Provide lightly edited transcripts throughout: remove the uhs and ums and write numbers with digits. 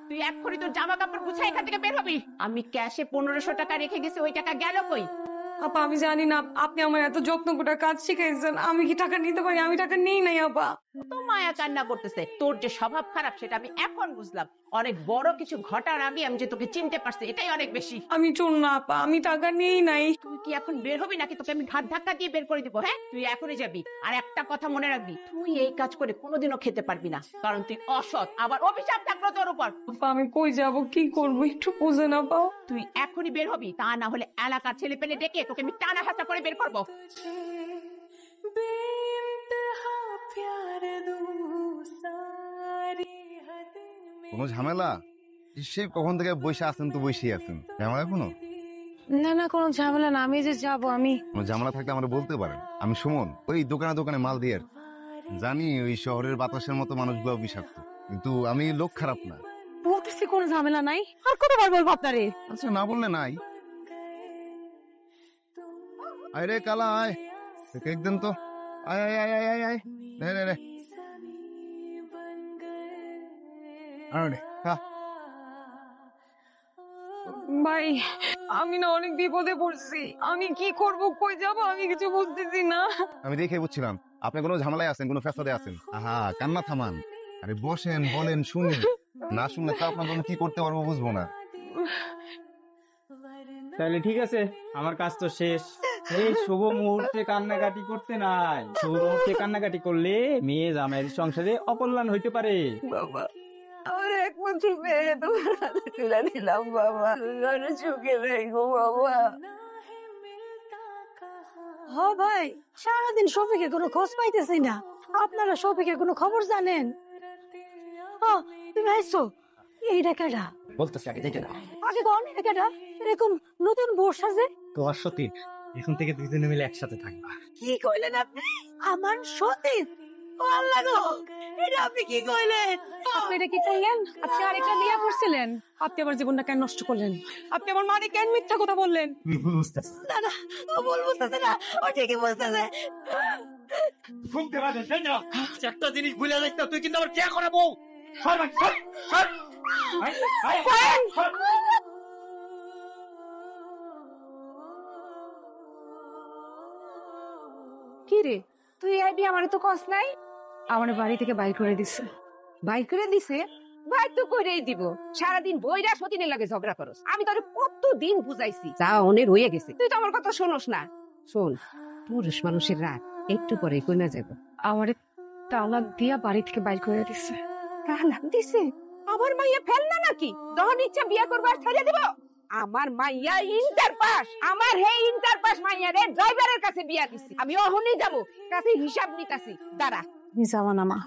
তুই এক্ষুনি তোর জামা কাপড় গুছাই এখান থেকে বের হবি। আমি ক্যাশে 1500 টাকা রেখে গেছি, ওই টাকা গেল কই? আপা আমি জানি না, আপনি আমার এত যত্ন করে কাজ শিখাইছেন, আমি কি টাকা নিতে পারি? আমি টাকা নেই নাই আপা। তো মায়া কান্না করতেছে, তোর যে স্বভাব খারাপ সেটা আমি এখন বুঝলাম। অনেক বড় কিছু ঘটার আগে আমি যে তোকে চিনতে পারছি, এটাই অনেক বেশি। আমি চোর না আপা, আমি টাকা নেই নাই। তুই কি এখন বের হবি নাকি তোকে আমি ঘাট ধাক্কা দিয়ে বের করে দিব? হ্যাঁ, তুই এখনই যাবি। আর একটা কথা মনে রাখবি, তুই এই কাজ করে কোনোদিনও খেতে পারবি না, কারণ তুই অসৎ। আবার অভিশাপ থাকলো তোর উপর। আপা আমি কই যাব, কি করবো একটু বুঝে না পাও? তুই এখনই বের হবি, তা না হলে এলাকার ছেলে পেলে ডেকে তোকে আমি টানা হাসা করে বের করবো। কোনো ঝামেলা? সেই কখন থেকে বসে আছেন, তো বসেই আছেন, ঝামেলা কোনো? না না কোনো ঝামেলা না, আমি যে যাবো। আমি কোনো ঝামেলা থাকলে আমরা বলতে পারেন। আমি সুমন, ওই দোকানে দোকানে মাল দিয়ে। জানি ওই শহরের বাতাসের মতো মানুষগুলো বিষাক্ত, কিন্তু আমি লোক খারাপ না। বলতেছি কোনো ঝামেলা নাই, আর কতবার বলবো আপনারে? আচ্ছা না বললে নাই। আয় রে কালা, আয় একদিন তো আয় আয় আয় আয় আয় আয় রে রে রে আরে খা। ভাই আমি না অনেক বিপদে পড়ছি, আমি কি করব, কই যাব, আমি কিছু বুঝতেছি না। আমি দেখে বুঝছিলাম আপনি কোনো ঝামেলায় আছেন, কোনো ফ্যাসাদে আছেন। আহা কান্না থামান, আরে বসেন, বলেন শুনি। না শুনলে তো আপনার জন্য কি করতে পারবো বুঝবো না। তাহলে ঠিক আছে, আমার কাজ তো শেষ। এই শুভ মুহূর্তে কান্নাকাটি করতে নাই। শুভ মুহূর্তে কান্নাকাটি করলে মেয়ে জামাইয়ের সংসারে অকল্যাণ হইতে পারে। বাবা আমার একমাত্র মেয়ে তোমার হাতে তুলে দিলাম বাবা, তুমি চোখে রেখো বাবা। হ ভাই, সারাদিন শফিকের কোনো খোঁজ পাইতেছি না। আপনারা শফিকের কোনো খবর জানেন? তুমি আইসো, এইটা কেডা? বলতেছি আগে দেখে আগে কোন এটা কেডা? এরকম নতুন বর্ষা যে তোমার সতী, এখন থেকে দুজনে মিলে একসাথে থাকবা। কি কইলেন আপনি? আমার সতীন? ও আল্লাহ গো, এটা আপনি কি কইলেন? আপনি এটা কি চাইলেন? আপনি আরেকটা বিয়ে করছিলেন, আপনি আমার জীবনটা কেন নষ্ট করলেন? আপনি আমার মারে কেন মিথ্যা কথা বললেন? না না, ও ভুল বুঝতেছে না, ও ঠিকই বুঝতেছে। শুনতে পারেন তাই না? একটা জিনিস ভুলে যাইতে, তুই কিন্তু আমার কে করাবো। সর ভাই, সর, সর। আয়, আয়, আয়, সর। কি রে, তুই আইবি আমার তো কস নাই? আমার বাড়ি থেকে বাইর করে দিছে। বাইর করে দিছে? বাইর তো করেই দিব। সারাদিন বইরা সতীনের লাগে ঝগড়া করস। আমি তোরে কতদিন বুঝাইছি, যা অনেক হয়ে গেছে, তুই তো আমার কথা শোনস না। শোন, পুরুষ মানুষের রাগ একটু পরে কইনা যাব। আমারে তালাক দিয়া বাড়ি থেকে বাইর করে দিছে। তালাক দিছে? আমার মাইয়া ফেলনা নাকি? যখন ইচ্ছা বিয়া করবো আর ছেড়ে দিব? আমার মাইয়া ইন্টার পাস, আমার হে ইন্টার পাস মাইয়া রে ড্রাইভারের কাছে বিয়া দিছি। আমি অহনই যাব, কাছে হিসাব নিতাছি, দাঁড়া। তুমি যাবা না মা,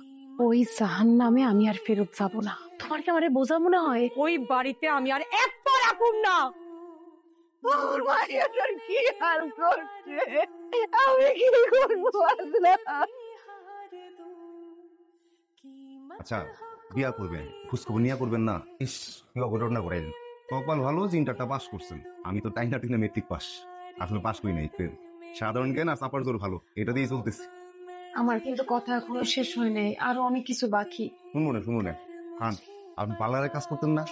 ওই জাহান্নামে আমি আর ফেরত যাব না। তোমার কি আমারে বোঝা মনে হয়? ওই বাড়িতে আমি আর এক পা রাখুম না। আমার মাইয়াটার কি হাল করছে, আমি কি করবো আল্লাহ? আচ্ছা বিয়া করবেন, খোঁজখবর নিয়ে করবেন না? ইস কি অঘটনা করাইলেন। কপাল ভালো যে ইন্টারটা পাস করছেন, আমি তো টাইনা টিনা মেট্রিক পাস, আসলে পাস করি নাই। সাধারণ জ্ঞান আর চাপার জোর ভালো, এটা দিয়ে চলতেছি। আমার কিন্তু কথা এখনো শেষ হয় নাই, আরো অনেক কিছু বাকি। শুনবো না শুনবো না। খান, আপনি পার্লারে কাজ করতেন না?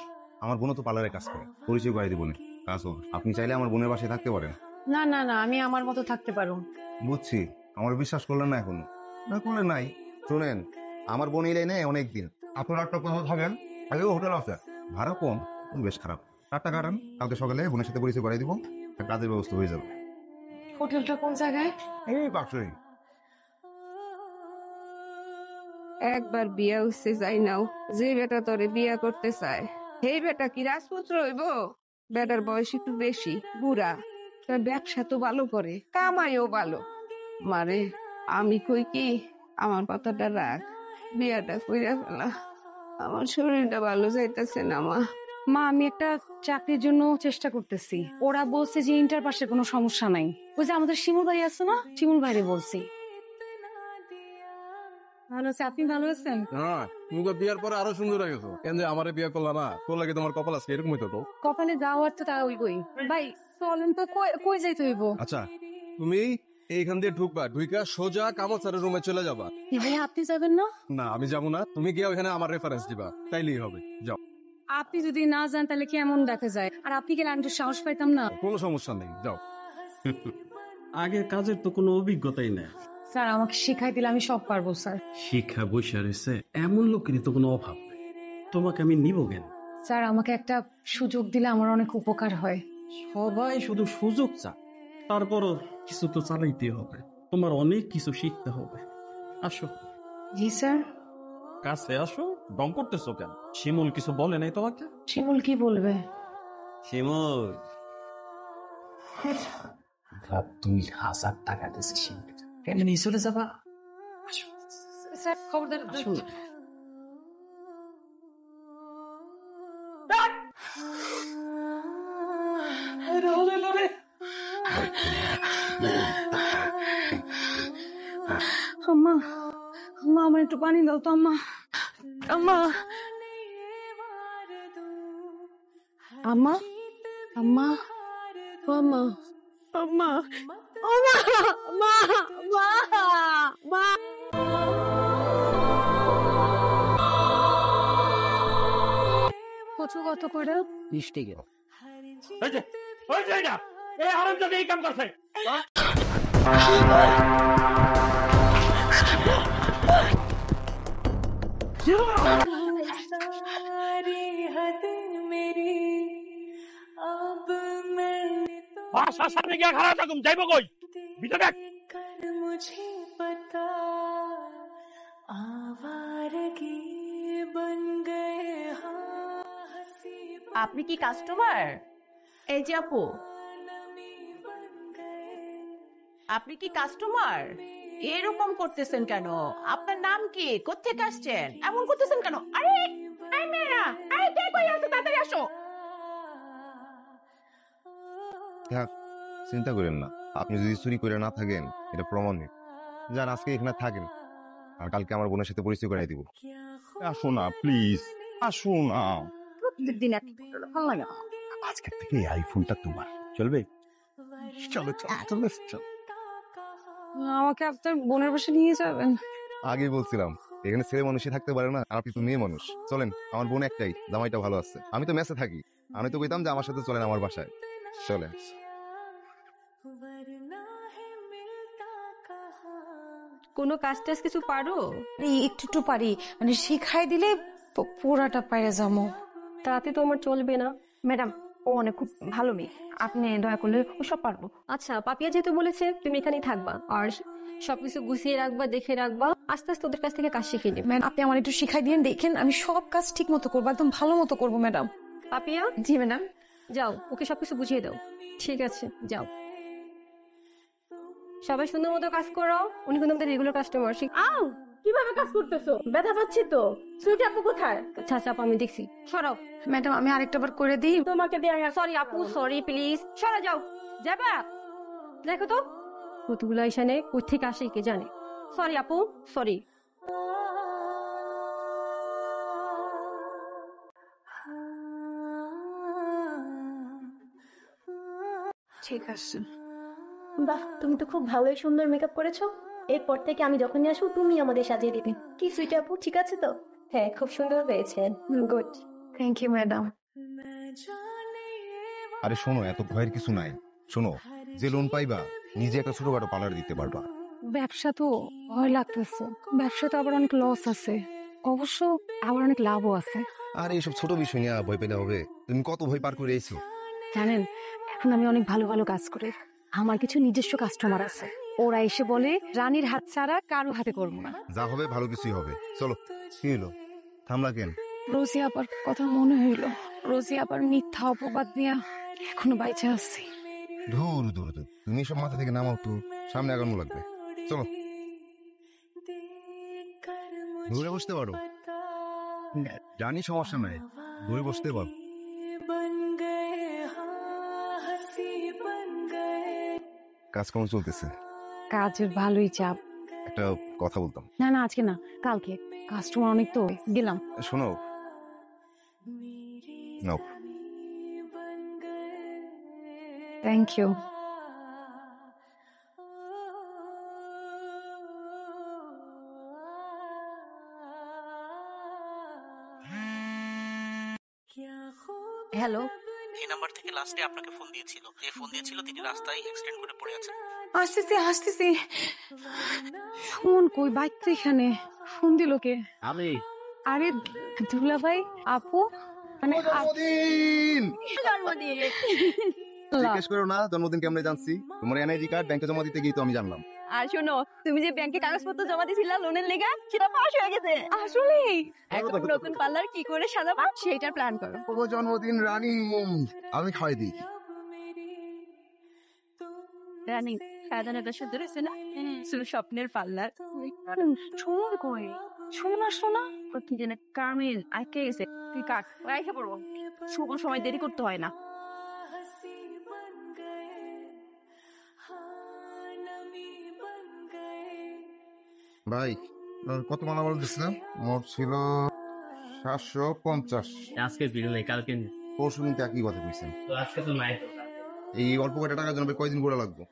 আমার বোনও তো পার্লারে কাজ করে, পরিচয় করে দিব না। কাজ হোক, আপনি চাইলে আমার বোনের বাসায় থাকতে পারেন। না না না, আমি আমার মতো থাকতে পারো। বুঝছি, আমার বিশ্বাস করলেন না এখনো। না করলে নাই। শোনেন, আমার বোন এলে নেই অনেকদিন। আপনার একটা কোথাও থাকেন, আগেও হোটেল আছে, ভাড়া কম, বেশ খারাপ। 4 টাকা কাটান, কালকে সকালে বোনের সাথে পরিচয় করে দিব, কাজের ব্যবস্থা হয়ে যাবে। হোটেলটা কোন জায়গায়? এই পাশেই। একবার বিয়া হচ্ছে যাই নাও, যে বেটা তোরে বিয়া করতে চায় সেই বেটা কি রাজপুত্র হইব? বেটার বয়স একটু বেশি, বুড়া, তার ব্যবসা তো ভালো করে, কামাইও ভালো। মারে আমি কই কি, আমার কথাটা রাখ, বিয়াটা কইরা ফেলা। আমার শরীরটা ভালো যাইতেছে না মা। মা আমি একটা চাকরির জন্য চেষ্টা করতেছি, ওরা বলছে যে ইন্টার পাশে কোনো সমস্যা নাই। ওই যে আমাদের শিমুল ভাই আছে না, শিমুল ভাইরে বলছি। ভালো আছে, আপনি ভালো আছেন? হ্যাঁ, তুমি তো বিয়ার পরে আরো সুন্দর হয়ে গেছো। কেন যে আমারে বিয়ে করলা না? তোর লাগে তোমার কপাল আছে এরকমই তো। কপালে যাওয়ার তো তা ওই ভাই, চলেন তো, কই যাইতে হইব? আচ্ছা, তুমি এইখান দিয়ে ঢুকবা, ঢুইকা সোজা কামচারের রুমে চলে যাবা। ভাই আপনি যাবেন না? না আমি যাবো না, তুমি গিয়ে ওখানে আমার রেফারেন্স দিবা, তাইলেই হবে। যাও। আপনি যদি না যান তাহলে কেমন দেখা যায়? আর আপনি গেলে আমি একটু সাহস পাইতাম না। কোনো সমস্যা নেই, যাও। আগের কাজের তো কোনো অভিজ্ঞতাই নেই। স্যার আমাকে শিখাই দিলে আমি সব পারবো স্যার। শিক্ষা বৈশা রয়েছে, এমন লোকেরই তো কোনো অভাব নেই। তোমাকে আমি নিব কেন? স্যার আমাকে একটা সুযোগ দিলে আমার অনেক উপকার হয়। সবাই শুধু সুযোগ চায়, তারপরও কিছু তো চালাইতে হবে। তোমার অনেক কিছু শিখতে হবে। আসো জি স্যার। কাছে আসো। দম করতেছো কেন? শিমুল কিছু বলে নাই তোমাকে? শিমুল কি বলবে? শিমুল 2000 টাকা দিয়েছে শিমুল, এমনি চলে যাবা? স্যার খবরদার আসুন। আম্মা, আম্মা আমার একটু পানি দাও তো আম্মা। আম্মা, আম্মা, আম্মা, ও আম্মা, আম্মা, আম্মা, মা, মা, মা। কচু কত করে? 20 টাকা। সামনে গিয়া খারাপ থাকুম, যাইব কই? ভিতরে দেখ। আপনি কি কাস্টমার? এই যে আপু, আপনি কি কাস্টমার? এরকম করতেছেন কেন? আপনার নাম কি? কোত্থেকে আসছেন? এমন করতেছেন কেন? আরে এই মেয়েরা, আরে কে কই আছো? তাড়াতাড়ি আসো। থাক, চিন্তা করেন না। আপনি যদি চুরি করে না থাকেন এটা প্রমাণিত। যান আজকে এখানে থাকেন, আর কালকে আমার বোনের সাথে পরিচয় করাই দিব। আসো না প্লিজ, আসো না। প্রত্যেকদিন এক ভালো লাগে না। আজকের থেকে এই আইফোনটা তোমার, চলবে? চলো চলো চলো চলো। আমাকে আপনার বোনের বাসা নিয়ে যাবেন? আগেই বলছিলাম এখানে ছেলে মানুষই থাকতে পারে না, আর আপনি তো মেয়ে মানুষ। চলেন, আমার বোন একটাই, জামাইটা ভালো আছে। আমি তো মেসে থাকি, আমি তো কইতাম যে আমার সাথে চলেন আমার বাসায়। চলেন। কোনো কাজ টাজ কিছু পারো? একটু একটু পারি, মানে শিখাই দিলে পুরাটা পাইরে যাবো। তাতে তো আমার চলবে না। ম্যাডাম ও অনেক খুব ভালো মেয়ে, আপনি দয়া করলে ও সব পারবো। আচ্ছা, পাপিয়া যেহেতু বলেছে তুমি এখানেই থাকবা আর সবকিছু গুছিয়ে রাখবা, দেখে রাখবা, আস্তে আস্তে ওদের কাছ থেকে কাজ শিখে নেবে। ম্যাডাম আপনি আমার একটু শিখাই দিন, দেখেন আমি সব কাজ ঠিক মতো করবো, একদম ভালো মতো করবো ম্যাডাম। পাপিয়া জি ম্যাডাম। যাও, ওকে সবকিছু বুঝিয়ে দাও। ঠিক আছে, যাও। সবাই সুন্দর মতো কাজ করো, উনি কিন্তু আমাদের রেগুলার কাস্টমার। আও, কিভাবে কাজ করতেছো? ব্যথা পাচ্ছি তো। সুইট আপু কোথায়? আচ্ছা আচ্ছা আপু, আমি দেখছি। সরাও। ম্যাডাম আমি আরেকটা বার করে দিই। তোমাকে দিয়ে সরি আপু, সরি প্লিজ, সরা যাও। যাবা? দেখো তো কতগুলো এখানে কোথেকে আসে কে জানে। সরি আপু, সরি। ঠিক আছে। বাহ, তুমি তো খুব ভালোই সুন্দর মেকআপ করেছো। এরপর থেকে আমি যখনই আসবো তুমি আমাদের সাজিয়ে দিবে। কি সুইট আপু, ঠিক আছে তো? হ্যাঁ, খুব সুন্দর হয়েছেন। গুড। Thank you madam. আরে শোনো, এত ভয়ের কিছু নাই। শোনো, যে লোন পাইবা নিজে একটা ছোটখাটো পার্লার দিতে পারবা। ব্যবসা তো ভয় লাগতেছে, ব্যবসা তো আবার অনেক লস আছে, অবশ্য আবার অনেক লাভও আছে। আর এইসব ছোট বিষয় নিয়ে ভয় পেলে হবে? তুমি কত ভয় পার করে এসেছো। জানেন, এখন আমি অনেক ভালো ভালো কাজ করি, আমার কিছু নিজস্ব কাস্টমার আছে, ওরা এসে বলে রানীর হাত ছাড়া কারো হাতে করবো না। যা হবে ভালো কিছুই হবে। চলো। কি হলো, থামলা কেন? রোজি আবার কথা মনে হইলো, রোজি আবার মিথ্যা অপবাদ নিয়ে এখনো বাইচে আছি। ধুর ধুর ধুর, তুমি সব মাথা থেকে নামাও তো, সামনে আগানো লাগবে। চলো, দূরে বসতে পারো, জানি সমস্যা নাই, দূরে বসতে পারো। কাজকর্ম চলতেছে? কাজের ভালোই চাপ। একটা কথা বলতাম। না না আজকে না, কালকে, কাস্টমার অনেক তো, গেলাম। শোনো, নাও। Thank you. হ্যালো, এই নাম্বার থেকে লাস্টে আপনাকে ফোন দিয়েছিল। যে ফোন দিয়েছিল তিনি রাস্তায় অ্যাক্সিডেন্ট করে পড়ে আছেন। আসতেছি। ফোন কই? বাইক তো এখানে। ফোন দিল কে? আমি আরে দুলা ভাই, আপু, মানে জন্মদিন। জিজ্ঞেস করো না জন্মদিন কেমনে জানছি। তোমার এনআইডি কার্ড ব্যাংকে জমা দিতে গিয়ে তো আমি জানলাম। আর শোনো, তুমি যে ব্যাংকে কাগজপত্র জমা দিয়েছিলা লোনের লেগা, সেটা পাস হয়ে গেছে। আসলে এখন নতুন পার্লার কি করে সাজাবা সেটার প্ল্যান করো। ও জন্মদিন রানী, আমি খাওয়াই দিই। রানী সাজানোটা সুন্দর হয়েছে না? শুধু স্বপ্নের পার্লার। শোন কই? শোন আসলো না? কি যেন কামিল আইকে গেছে। তুই কাট, আইসা পড়বো। শুভ সময় দেরি করতে হয় না। ভাই কত মালা বলে দিচ্ছিলাম? মোট ছিল 750। আজকে বিল নেই, কালকে নিন। পরশু দিন একই কথা কইছেন। তো আজকে তো নাই। এই অল্প কয়টা টাকার জন্য কয়দিন ঘোরা লাগবে?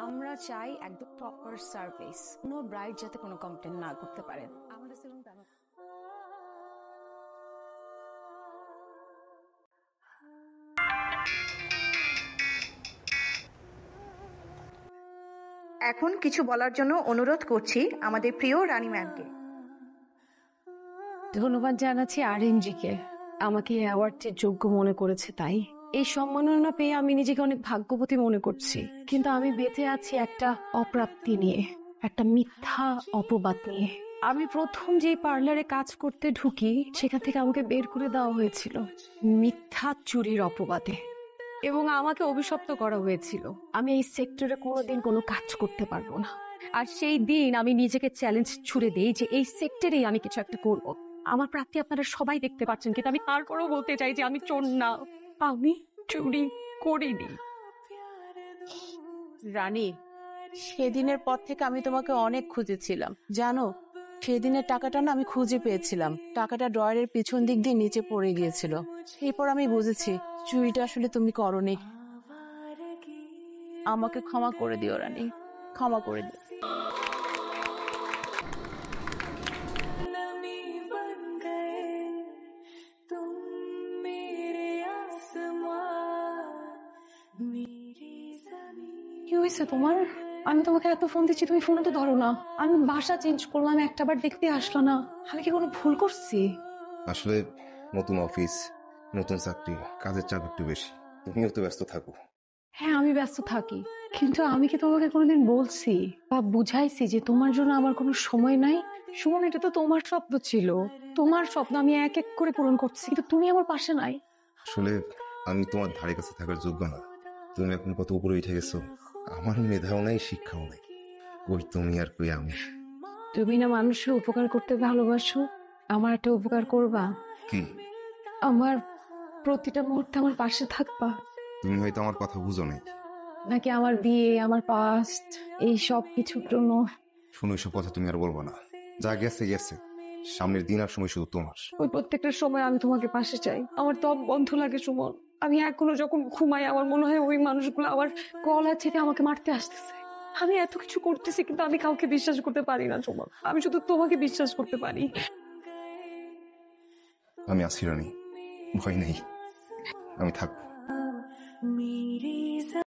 আমরা চাই একদম প্রপার সার্ভিস। কোনো ব্রাইড যাতে কোনো কমপ্লেন না করতে পারে। আমাদের সেলুন এখন কিছু বলার জন্য অনুরোধ করছি আমাদের প্রিয় রানী ম্যামকে। ধন্যবাদ জানাচ্ছি RMG কে, আমাকে এই অ্যাওয়ার্ডটির যোগ্য মনে করেছে। তাই এই সম্মাননা পেয়ে আমি নিজেকে অনেক ভাগ্যবতী মনে করছি। কিন্তু আমি বেঁচে আছি একটা অপ্রাপ্তি নিয়ে, একটা মিথ্যা অপবাদ নিয়ে। আমি প্রথম যে পার্লারে কাজ করতে ঢুকি সেখান থেকে আমাকে বের করে দেওয়া হয়েছিল মিথ্যা চুরির অপবাদে, এবং আমাকে অভিশপ্ত করা হয়েছিল আমি এই সেক্টরে কোনোদিন কোনো কাজ করতে পারবো না। আর সেই দিন আমি নিজেকে চ্যালেঞ্জ ছুড়ে দিই যে এই সেক্টরেই আমি কিছু একটা করবো। আমার প্রাপ্তি আপনারা সবাই দেখতে পাচ্ছেন, কিন্তু আমি তারপরেও বলতে চাই যে আমি চোর না, আমি চুরি করিনি। রানী, সেদিনের পর থেকে আমি তোমাকে অনেক খুঁজেছিলাম জানো। সেদিনের টাকাটা না আমি খুঁজে পেয়েছিলাম। টাকাটা ড্রয়ারের পিছন দিক দিয়ে নিচে পড়ে গিয়েছিল। এরপর আমি বুঝেছি চুরিটা আসলে তুমি করোনি। আমাকে ক্ষমা করে দিও রানী, ক্ষমা করে দিও। কি হয়েছে তোমার? আমি তোমাকে এত ফোন দিচ্ছি, তুমি ফোন তো ধরো না। আমি বাসা চেঞ্জ করলাম, একটাবার দেখতে আসলো না। আমি কি কোনো ভুল করছি? আসলে নতুন অফিস, নতুন চাকরি, কাজের চাপ একটু বেশি। তুমিও তো ব্যস্ত থাকো। হ্যাঁ, আমি ব্যস্ত থাকি, কিন্তু আমি কি তোমাকে কোনোদিন বলছি বা বুঝাইছি যে তোমার জন্য আমার কোনো সময় নাই? সুমন, এটা তো তোমার স্বপ্ন ছিল, তোমার স্বপ্ন আমি এক এক করে পূরণ করছি, কিন্তু তুমি আমার পাশে নাই। আসলে আমি তোমার ধারে কাছে থাকার যোগ্য না। তুমি এখন কত উপরে উঠে গেছো, আমার মেধাও নাই, শিক্ষাও নাই। কই তুমি আর কই আমি। তুমি না মানুষের উপকার করতে ভালোবাসো, আমার একটা উপকার করবা? কি? আমার প্রতিটা মুহূর্তে আমার পাশে থাকবা? তুমি হয়তো আমার কথা বুঝো নাই। নাকি আমার বিয়ে, আমার পাস্ট, এই সব কিছুর জন্য? শুনো, এসব কথা তুমি আর বলবো না। যা গেছে গেছে, সামনের দিন আর সময় শুধু তোমার। ওই প্রত্যেকটা সময় আমি তোমাকে পাশে চাই। আমার দম বন্ধ লাগে সুমন। আমি এখনো যখন ঘুমাই আমার মনে হয় ওই মানুষগুলো আমার গলা চেপে আমাকে মারতে আসতেছে। আমি এত কিছু করতেছি কিন্তু আমি কাউকে বিশ্বাস করতে পারি না সুমন। আমি শুধু তোমাকে বিশ্বাস করতে পারি। আমি আছি রানী, ভয় নেই, আমি থাকবো।